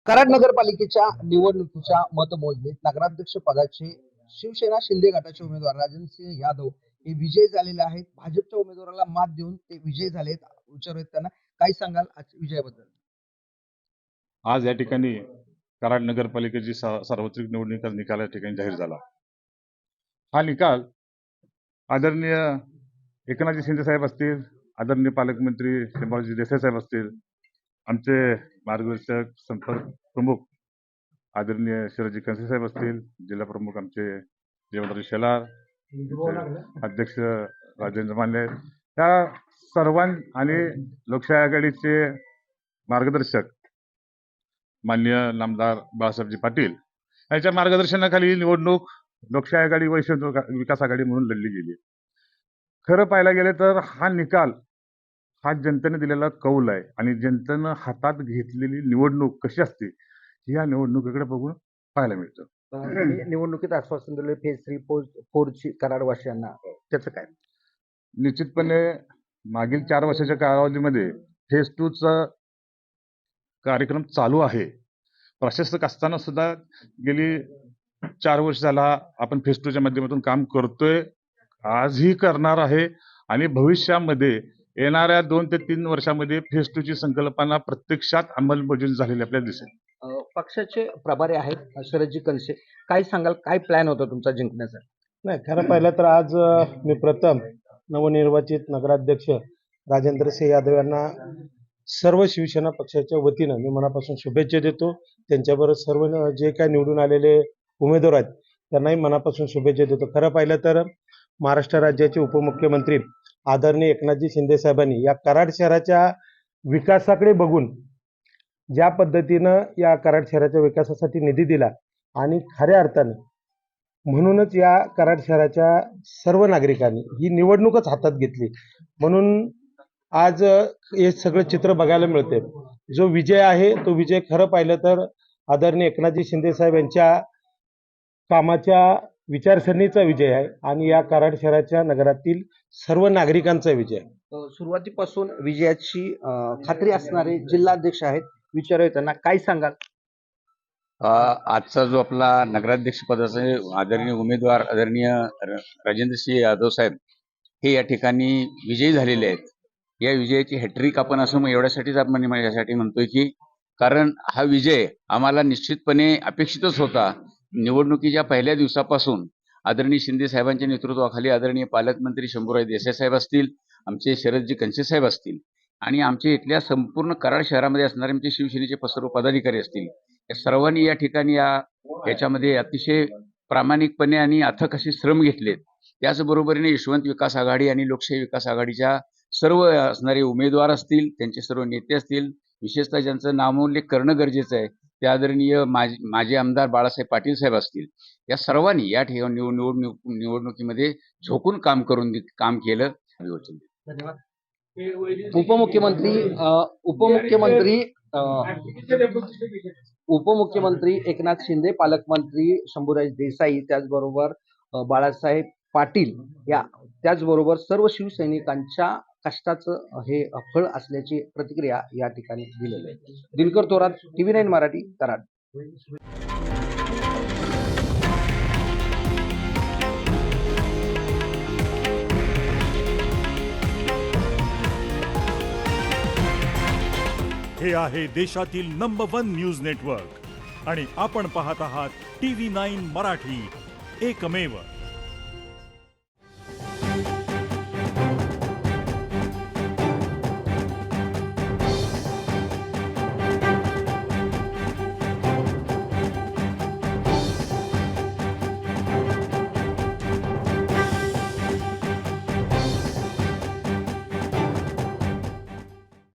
कराड नगरपालिकेच्या निवडणुकीच्या मतमोजणीत नगराध्यक्ष पदाचे शिवसेना शिंदे गटाचे उमेदवार राजनसिंह यादव हे विजयी झालेले आहेत. भाजपच्या उमेदवाराला मात देऊन ते विजयी झालेत. विचारूयात त्यांना, काय सांगाल आज विजयाबद्दल? आज या ठिकाणी कराड नगरपालिकेची सार्वत्रिक निवडणुकीचा निकाल या ठिकाणी जाहीर झाला. हा निकाल आदरणीय एकनाथजी शिंदे साहेब असतील, आदरणीय पालकमंत्री शंभूराज देसाई साहेब असतील, आमचे मार्गदर्शक संपर्क प्रमुख आदरणीय शरदजी कंसे साहेब असतील, जिल्हा प्रमुख आमचे जीवनराज शेलार, अध्यक्ष राजेंद्र माने, या सर्वां आणि लोकशाही आघाडीचे मार्गदर्शक माननीय नामदार बाळासाहेबजी पाटील यांच्या मार्गदर्शनाखाली निवडणूक लोकशाही आघाडी वैश्विक विकास आघाडी म्हणून लढली गेली. खरं पाहायला गेलं तर हा निकाल हा जनतेने दिलेला कौल आहे आणि जनतेनं हातात घेतलेली निवडणूक कशी असते ही या निवडणुकीकडे बघून पाहायला मिळतं. निवडणुकीत आश्वासन दिले फेज 3 4 ची कराडवासियांना, त्याचं काय? निश्चितपणे मागील 4 वर्षाच्या कालावधीमध्ये फेज 2 चा कार्यक्रम चालू आहे. प्रशासक असताना सुद्धा गेली 4 वर्ष झाला आपण फेज 2 च्या माध्यमातून काम करतोय, आजही करणार आहे आणि भविष्यामध्ये येणाऱ्या 2 ते 3 वर्षामध्ये फेज 2 ची संकल्पना प्रत्यक्षात अंमलबजावणी झालेली आपल्याला दिसेल. पक्षाचे प्रभारी आहेत शरदजी कंसे, काय सांगाल, काय प्लॅन होता तुमचा जिंकण्याचा? नाही, खरं पाहिलं तर आज मी प्रथम नवनिर्वाचित नगराध्यक्ष राजेंद्र सिंह यादव यांना सर्व शिवसेना पक्षाच्या वतीनं मी मनापासून शुभेच्छा देतो. त्यांच्याबरोबर सर्व जे काय निवडून आलेले उमेदवार आहेत त्यांनाही मनापासून शुभेच्छा देतो. खरं पाहिलं तर महाराष्ट्र राज्याचे उपमुख्यमंत्री आदरणीय एकनाथजी शिंदे साहेबांनी या कराड शहराच्या विकासाकडे बघून ज्या पद्धतीनं या कराड शहराच्या विकासासाठी निधी दिला आणि खऱ्या अर्थानं म्हणूनच या कराड शहराच्या सर्व नागरिकांनी ही निवडणूकच हातात घेतली. म्हणून आज हे सगळं चित्र बघायला मिळते. जो विजय आहे तो विजय खरं पाहिलं तर आदरणीय एकनाथजी शिंदे साहेब यांच्या कामाच्या विचारसरणीचा विजय आहे आणि या कराड शहराच्या नगरातील सर्व नागरिकांचा विजय आहे. सुरुवातीपासून विजयाची खात्री असणारे जिल्हाध्यक्ष आहेत, विचारूया त्यांना, काय सांगाल? आजचा जो आपला नगराध्यक्ष पदाचे आदरणीय उमेदवार आदरणीय राजेंद्रसिंह यादव साहेब हे या ठिकाणी विजयी झालेले आहेत. या विजयाची हॅट्रिक आपण असं एवढ्यासाठीच आपण यासाठी म्हणतोय की कारण हा विजय आम्हाला निश्चितपणे अपेक्षितच होता. निवडणुकीच्या पहिल्या दिवसापासून आदरणीय शिंदे साहेबांच्या नेतृत्वाखाली आदरणीय पालकमंत्री शंभूराज देसाई साहेब असतील, आमचे शरदजी कंसे साहेब असतील आणि आमचे इथल्या संपूर्ण कराड शहरामध्ये असणारे आमचे शिवसेनेचे सर्व पदाधिकारी असतील, या सर्वांनी या ठिकाणी याच्यामध्ये अतिशय प्रामाणिकपणे आणि अथक असे श्रम घेतलेत. त्याचबरोबरीने यशवंत विकास आघाडी आणि लोकशाही विकास आघाडीच्या सर्व असणारे उमेदवार असतील, त्यांचे सर्व नेते असतील, विशेषतः ज्यांचं नामोल्लेख करणं गरजेचं आहे ते आदरणीय माजी आमदार बाळासाहेब पाटील साहेब असतील, या सर्वांनी या ठिकाणी निवडणुकीमध्ये झोकून काम केलं. धन्यवाद. उपमुख्यमंत्री एकनाथ शिंदे, पालकमंत्री शंभूराज देसाई, त्याचबरोबर बाळासाहेब पाटील, या त्याचबरोबर सर्व शिवसैनिकांच्या कष्टाचं हे फळ असल्याची प्रतिक्रिया या ठिकाणी दिलेली आहे. दिनकर थोरात, TV9 मराठी, कराड. हे आहे देशातील नंबर 1 न्यूज नेटवर्क आणि आपण पाहत आहात TV9 मराठी, एकमेव.